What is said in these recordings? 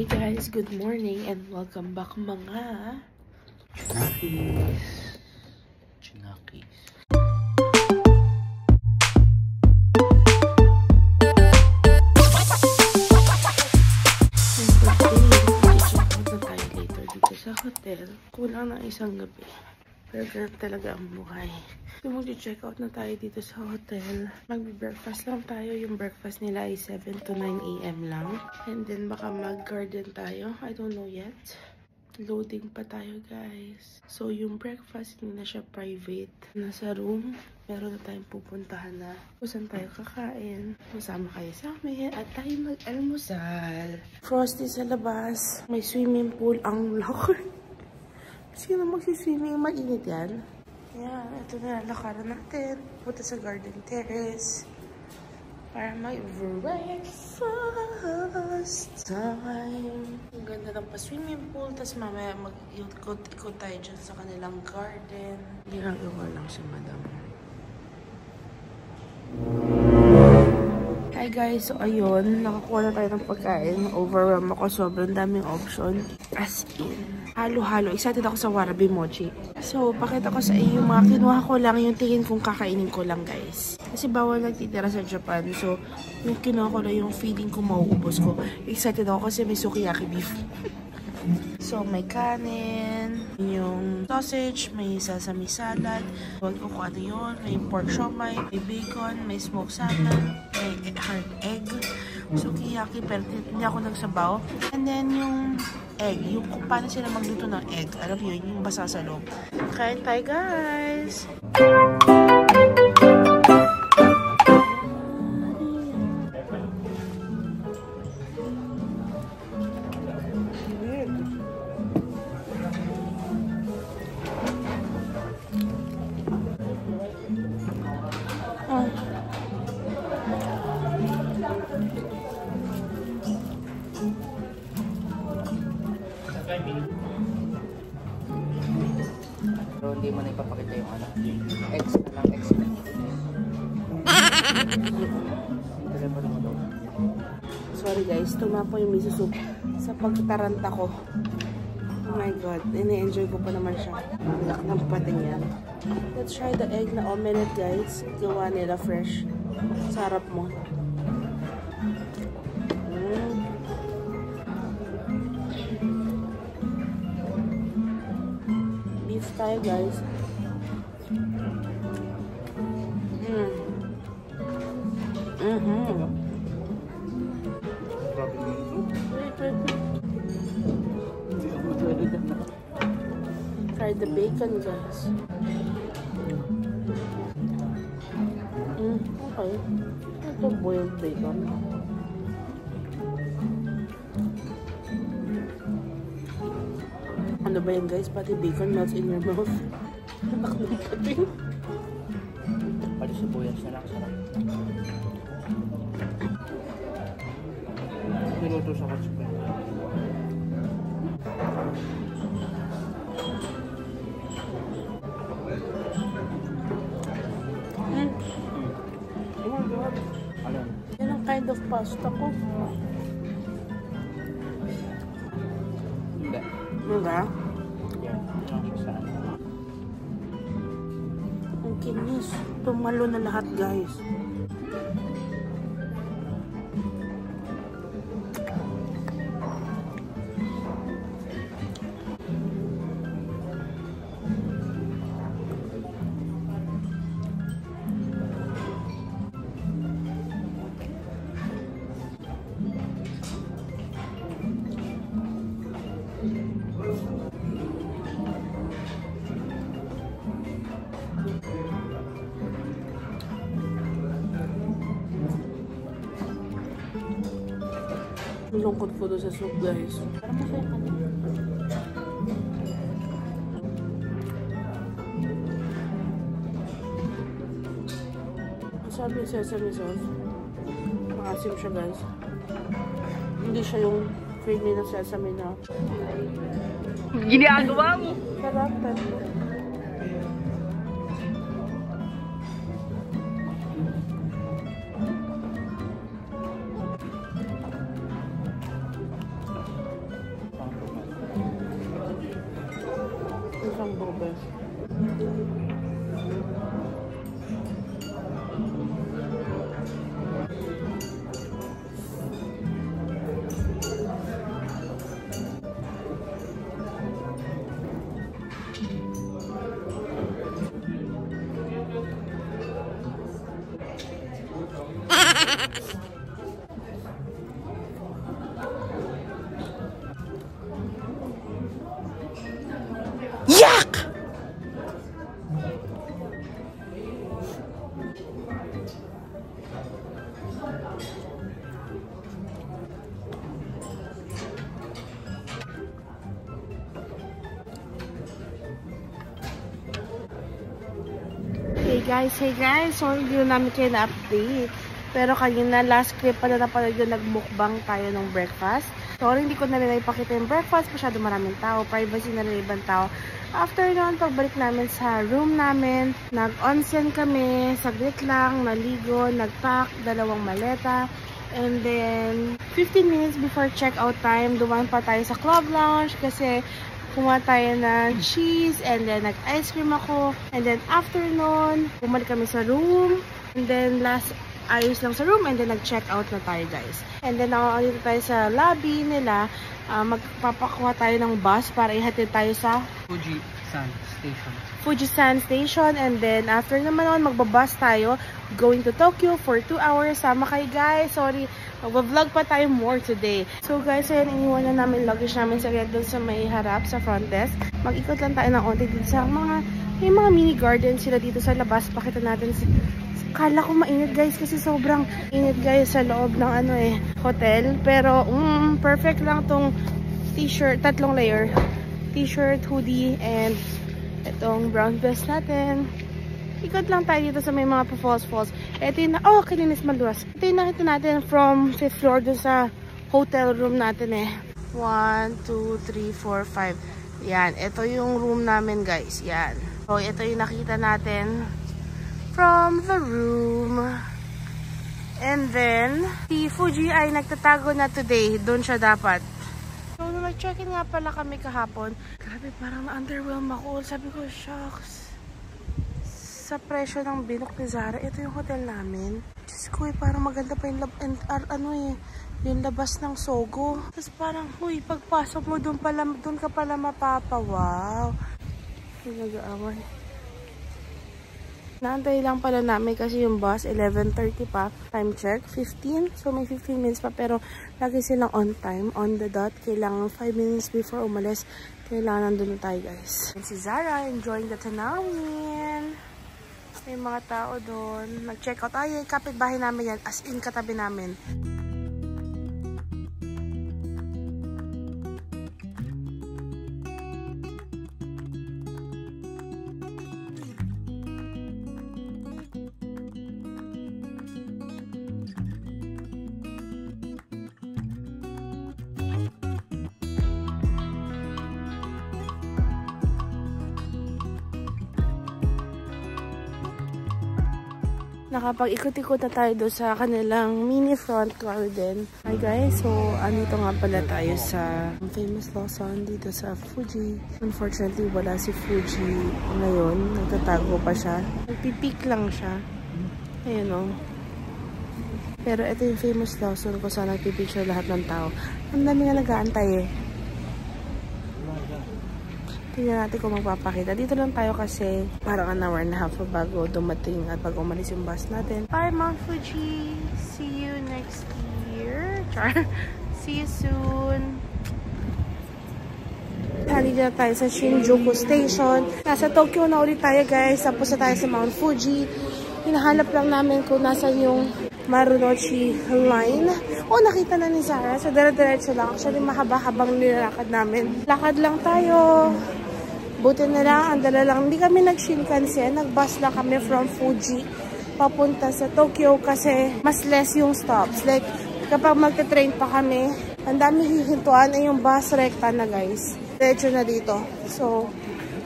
Hey guys, good morning and welcome back mga Chinakis. Sa hotel, kulang ng isang gabi. Pero ganun talaga ang buhay. So, mag-check out na tayo dito sa hotel. Mag-breakfast lang tayo. Yung breakfast nila ay 7 to 9 a.m. lang. And then, baka mag-garden tayo. I don't know yet. Loading pa tayo, guys. So, yung breakfast, hindi na siya private. Nasa room, meron na tayong pupuntahan na kung saan tayo kakain. Masama kayo sa amin at tayo mag-almusal. Frosty sa labas. May swimming pool. Ang laki. Sino magsiswimming? Mainit yan. Yan, ito na lakaran natin. Punta sa garden terrace. Para mag-breakfast time. Ang ganda ng pa-swimming pool. Tapos mamaya mag-ikot-ikot tayo dyan sa kanilang garden. Hindi lang iwan lang si madam. Hi guys, so ayun, nakakuha na tayo ng pagkain. Overwhelmed ako, sobrang daming option. As in, halo-halo. Excited ako sa warabi mochi. So, pakita ko sa inyo yung mga kinuha ko lang, yung tingin kong kakainin ko lang guys. Kasi bawal nagtitira sa Japan. So, yung kinuha ko lang yung feeling ko mauubos ko. Excited ako kasi may sukiyaki beef. So, may kanin, yung sausage, may sesame salad, huwag ko kung ano yun, may pork siomai, may bacon, may smoked salmon, may hard egg, sukiyaki, pero hindi ako nagsabaw. And then, yung egg, yung kung paano sila magluto ng egg, alam yun, yung basa sa loob. Kain tayo, guys! Pero hindi mo na ipapakita yung ano. X na lang, X na. Sorry guys, tumapo yung miso soup sa pagtaranta ko. Oh my god, ini-enjoy ko pa naman siya. Lak ng pating yan. Let's try the egg na omelette guys. Gawa nila fresh. Sarap mo. Beef tayo guys. Try the bacon guys. Okay. Ito boiled bacon. Ano ba yan guys? Pati bacon melts in your mouth. Nakakapin. Pati sibuyas na lang, sarap. Minuto sa kotspin. Ano? Yan ang kind of pasta ko. Hindi. Diba? Yan. Yan siya sa ano. Ang kinis. Tumalo na lahat guys. Lungkot ko doon sa soup guys. Parang masaya ka na. Sabi yung sesame sauce. Maasim siya guys. Hindi siya yung creamy na sesame na. Ginagawa mo! Sarap. Yuck! Hey guys, so hindi na namin kayo na-update. Pero kanina, last clip pala na pala yun, nagmukbang tayo ng breakfast. Sorry, hindi ko na rin ipakita yung breakfast. Masyado maraming tao, privacy na rin ibang tao. After noon, pagbalik namin sa room namin, nag-onsen kami, saglit lang, naligo, nag-pack, 2 maleta. And then, 15 minutes before check-out time, dumaan pa tayo sa club lounge kasi kumuha tayo ng cheese and then nag-ice cream ako. And then after nun, bumalik kami sa room. And then last ayos lang sa room and then nag-check out na tayo guys. And then nakakalimutan tayo sa lobby nila. Magpapakuha tayo ng bus para ihatid tayo sa Fujisan Station. And then after naman nun, magbabus tayo going to Tokyo for 2 hours. Sama kayo guys. Sorry, mag-vlog pa tayo more today. So guys, ayan, iniwan na namin luggage namin sa doon sa may harap sa front desk. Mag-ikot lang tayo ng onti dito sa may mga mini garden sila dito sa labas. Pakita natin. Kala ko mainit guys kasi sobrang init guys sa loob ng hotel. Pero perfect lang tong t-shirt, 3 layer. T-shirt, hoodie, and itong brown vest natin. Ikot lang tayo dito sa may mga falls. Ito yung kalinis maluwas. Ito yung nakita natin from 5th floor dun sa hotel room natin 1, 2, 3, 4, 5. Yan, ito yung room namin guys. Yan. So, ito yung nakita natin from the room. And then, si Fuji ay nagtatago na today. Doon siya dapat. So, nung nag-check-in nga pala kami kahapon, grabe, parang na-underwhelm ako. Sabi ko, shucks. Sa presyo ng binok ni Zara, ito yung hotel namin. Diyos ko, parang maganda pa yung yung labas ng Sogo. Tapos parang, pagpasok mo, doon ka pala mapapawaw. Nag-aaway. Naantay lang pala namin kasi yung bus, 11:30 pa. Time check, 15. So, may 15 minutes pa. Pero, lagi silang on time, on the dot. Kailangan 5 minutes before umalis. Kailangan nandun na tayo, guys. And si Zara, enjoying the tanawin. May mga tao doon. Nag-check out. Ay, kapitbahay namin yan. As in, katabi namin. Nakapag-ikot-ikot na tayo doon sa kanilang mini front garden. Hi guys, so andito nga pala tayo sa famous Lawson dito sa Fuji. Unfortunately, wala si Fuji ngayon. Nagtatago pa siya. Nagpipik lang siya. Ayun o. Pero ito yung famous Lawson kung saan nagpipicture lahat ng tao. Ang dami nga nag-aantay Tingnan natin kung magpapakita. Dito lang tayo kasi parang 1 hour and a half bago dumating at bago umalis yung bus natin. Bye Mount Fuji! See you next year! Char! See you soon! Halika na tayo sa Shinjuku Station. Nasa Tokyo na ulit tayo guys. Tapos na tayo sa Mount Fuji. Hinahanap lang namin kung nasan yung Marunouchi line. Nakita na ni Zara. So, dire-diretso lang. Actually, mahaba-habang nilakad namin. Lakad lang tayo. Buti na lang, ang dala lang. Hindi kami nag-Shinkansen. Nag-bus lang kami from Fuji papunta sa Tokyo kasi mas less yung stops. Like, kapag magte-train pa kami, ang dami hihintuan ay yung bus rekta na guys. Diretso na dito. So,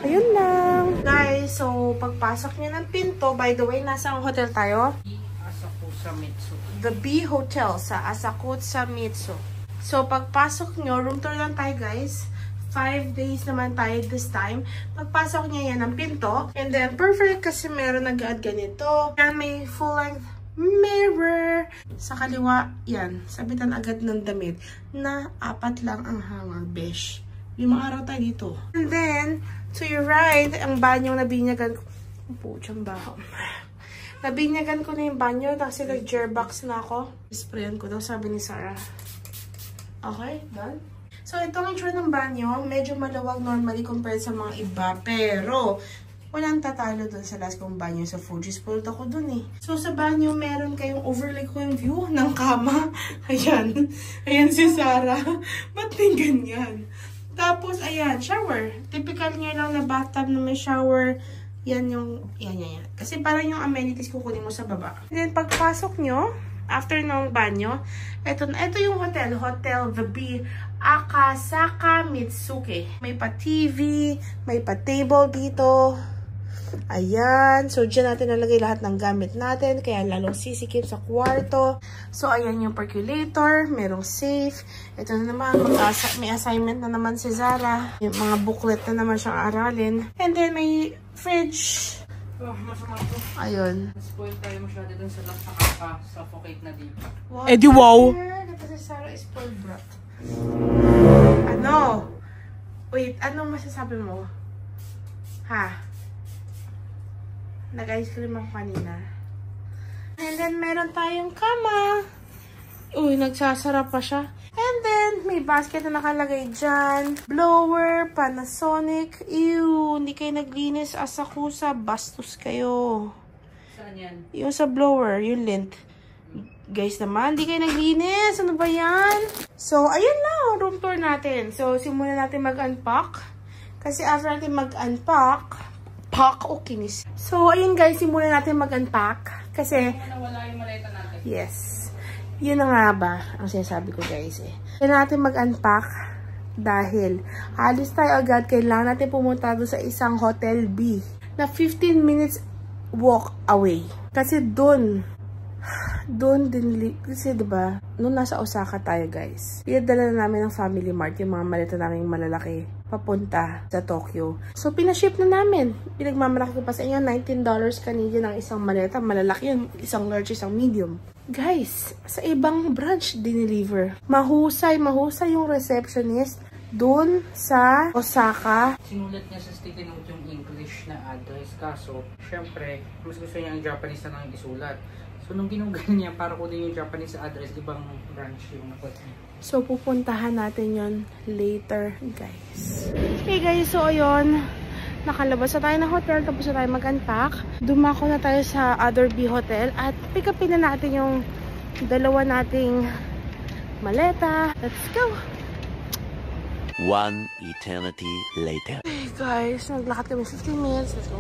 ayun lang. Guys, so, pagpasok nyo ng pinto, by the way, nasa ang hotel tayo? Asakusamitsu. The B Hotel sa Asakusamitsu. So, pagpasok nyo, room tour lang tayo guys. 5 days naman tayo this time. Pagpasok niya yan ng pinto. And then, perfect kasi meron agad ganito. Yan, may full-length mirror. Sa kaliwa, yan. Sabitan agad ng damit na 4 lang ang hanger, besh. 5 araw tayo dito. And then, to your right, ang banyong nabinyagan ko. Puchang baho. Nabinyagan ko na yung banyo kasi nag-jerbox na ako. Sprayan ko daw, sabi ni Sarah. Okay, done. So, itong itsura ng banyo, medyo malawag normally compared sa mga iba. Pero, walang tatalo dun sa last kong banyo sa Fuji. Spoiled ako dun eh. So, sa banyo, meron kayong overlay ko yung view ng kama. Ayan. Ayan si Sarah. Ba't din ganyan? Tapos, ayan, shower. Typical niya lang na bathtub na may shower. Yan yung, yan. Kasi parang yung amenities kukunin mo sa baba. And then, pagpasok nyo, after ng banyo, ito yung hotel. Hotel The Bee Akasaka Mitsuke. May pa-TV, may pa-table dito. Ayan. So, dyan natin nalagay lahat ng gamit natin. Kaya lalong sisikip sa kwarto. So, ayan yung percolator. Merong safe. Ito na naman. May assignment na naman si Zara. Yung mga booklet na naman siyang aralin. And then, may fridge. Oh, masama to. Ayun. Spoil tayo masyado dun sa last nakaka-suffocate na dito. Eh di wow! Kasi Sarah is spoiled brat. Ano? Wait, anong masasabi mo? Ha? Nag-ice cream ako kanina. And then, meron tayong kama. Uy, nagsasara pa siya. And then, may basket na nakalagay dyan. Blower, Panasonic. Ew, hindi kayo naglinis. Asakusa, bastos kayo. Saan yan? Yung sa blower, yung lint. Guys naman, hindi kayo naglinis. Ano ba yan? So, ayun lang, room tour natin. So, simulan natin mag-unpack. Kasi after natin mag-unpack, kinis. So, ayun guys, simulan natin mag-unpack. Kasi, nawala yung maleta natin. yes. Yun na nga ba ang sinasabi ko guys eh. Kailangan natin mag-unpack dahil alis tayo agad. Kailangan natin pumunta doon sa isang Hotel B na 15 minutes walk away. Kasi doon din, kasi diba, nung nasa Osaka tayo guys, pinadala na namin ng Family Mart yung mga maleta namin malalaki papunta sa Tokyo. So, pinaship na namin. Pinagmamalaki ko pa sa inyo, $19 Canadian ang isang maleta. Malalaki yun, isang large, isang medium. Guys, sa ibang branch dineliver. Mahusay yung receptionist dun sa Osaka. Sinulat niya sa sticky note yung English na address. Kaso, syempre, mas gusto niya ang Japanese na lang isulat. So, nung ginugan niya, para kunin yung Japanese address, ibang branch yung nakot niya. So, pupuntahan natin yon later, guys. Okay, guys. So, ayun. Nakalabas na tayo ng hotel. Tapos na tayo mag-unpack. Dumako na tayo sa Other B Hotel. At pick upin na natin yung dalawa nating maleta. Let's go! One eternity later. Okay, guys. Naglakad kami 15 minutes. Let's go.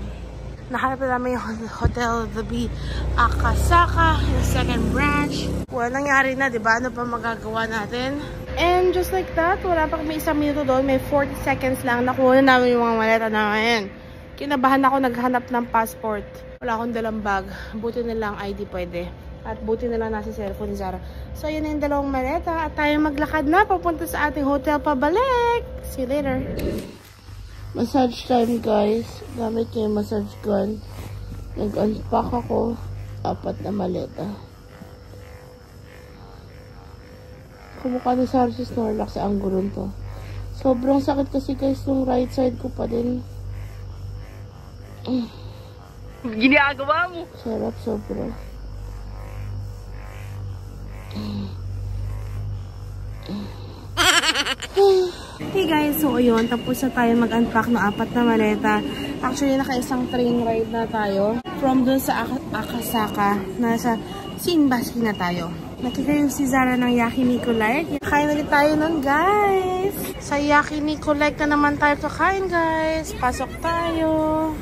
Nahanap na namin yung Hotel The Bee Akasaka, yung second branch. Wala nangyari na, diba? Ano pa magagawa natin? And just like that, wala pa kami 1 minuto doon. May 40 seconds lang. Nakuha na namin yung mga maleta namin. Kinabahan ako naghanap ng passport. Wala akong dalang bag. Buti na lang ID pwede. At buti na lang nasa cellphone ni Zara. So, yun na yung dalawang maleta. At tayo maglakad na papunta sa ating hotel pabalik. See you later. Massage time, guys. Gamit niya yung massage gun. Nag-unpack ako. 4 na maleta. Kumukha ni Sarah si Snorlax sa angguron to. Sobrang sakit kasi guys yung right side ko pa din. Ginagawa mo! Sarap sobra. Hey guys, so ayun, tapos na tayo mag-unpack ng 4 na maleta. Actually, naka-isang train ride na tayo. From dun sa Akasaka, nasa Shinbashi na tayo. Nakikayo si Zara ng Yakiniku Like. Kain ulit tayo nun, guys. Sa Yakiniku Like na naman tayo kakain, guys. Pasok tayo.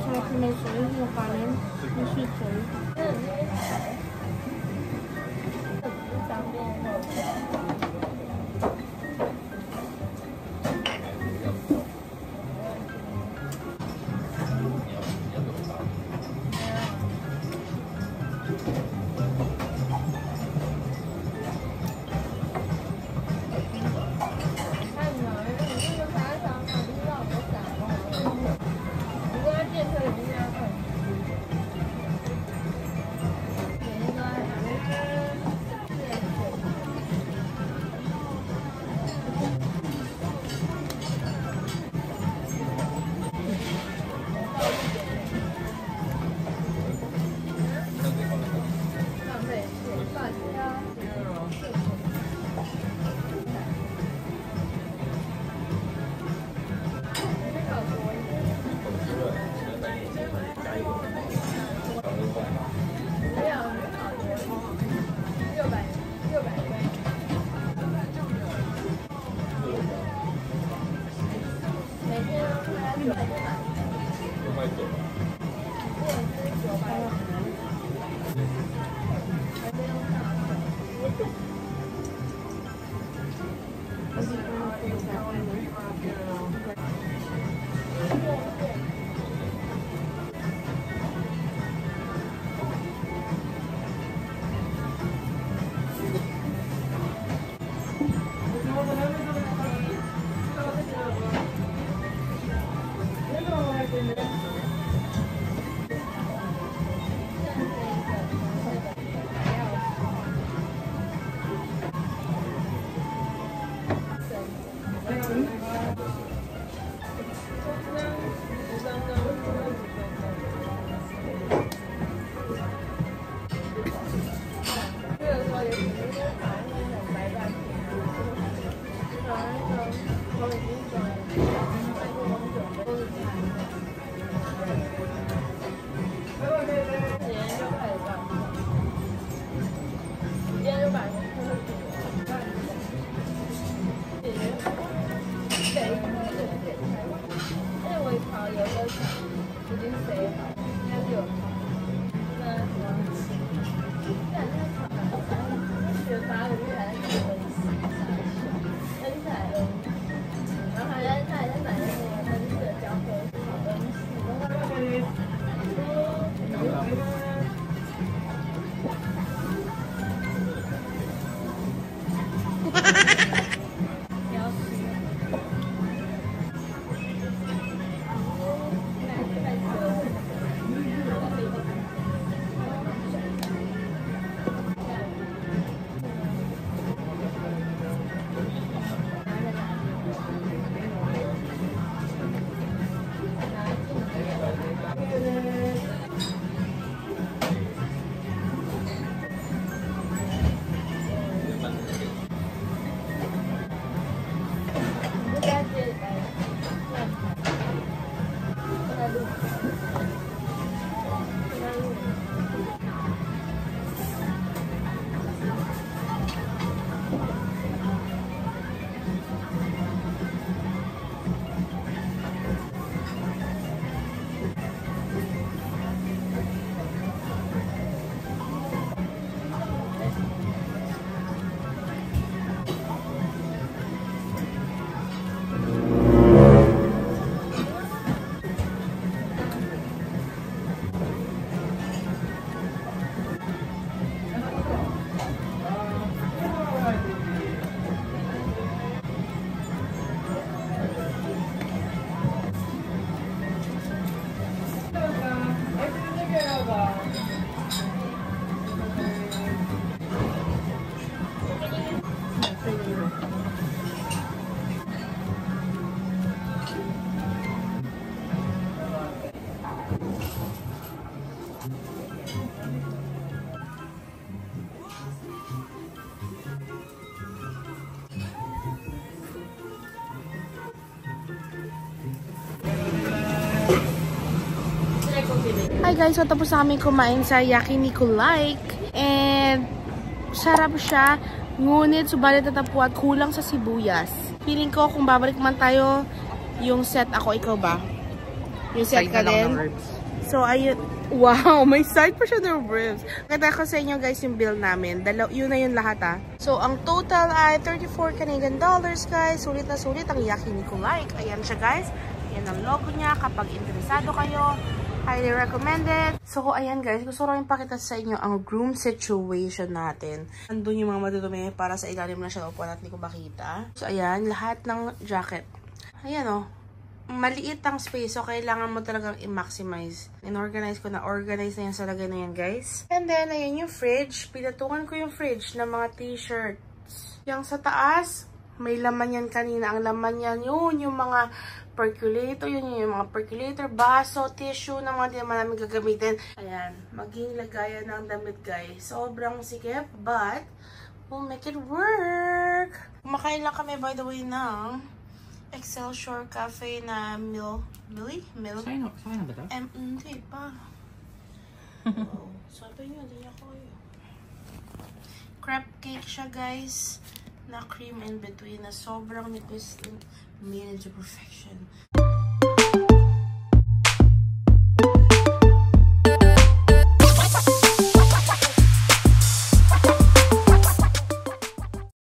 Sarap na may soy, yung kanin, yung sweet soy. Hi guys, so tapos na kami kumain sa Yakiniku Like. And sarap siya. Ngunit subalit natapwa at kulang sa sibuyas. Feeling ko kung babalik man tayo yung set ako, ikaw ba? Yung set ka din? So, ayun. Wow, may side pa siya ng ribs. Kita ko sa inyo guys yung bill namin. Yun na yun lahat ah. So, ang total ay 34 Canadian dollars guys. Sulit na sulit ang yakiniku like. Ayan siya guys. Ayan ang logo niya. Kapag interesado kayo, highly recommended. So, ayan guys. Gusto ko rin pakita sa inyo ang room situation natin. Andun yung mga matutumi para sa ilalim na siya upuan at hindi ko makita. So, ayan. Lahat ng jacket. Ayan oh. Maliit ang space, so kailangan mo talagang i-maximize. In-organize ko na. Organize na yan sa lagay na yan, guys. And then, ayan yung fridge. Pinatungan ko yung fridge ng mga t-shirts. Yung sa taas, may laman yan kanina. Ang laman yan, yun yung mga percolator. Yun yung mga percolator, baso, tissue na mga di naman namin gagamitin. Ayan, maging lagayan ng damit, guys. Sobrang sikip, but we'll make it work. Kumakain lang kami, by the way, ng Excelsior Cafe na Mil? Sa'yo na ba ito? Hindi pa. Wow. Sabi nyo, hindi ako yun. Crepe cake siya guys. Na cream in between na sobrang nipis. Made into perfection.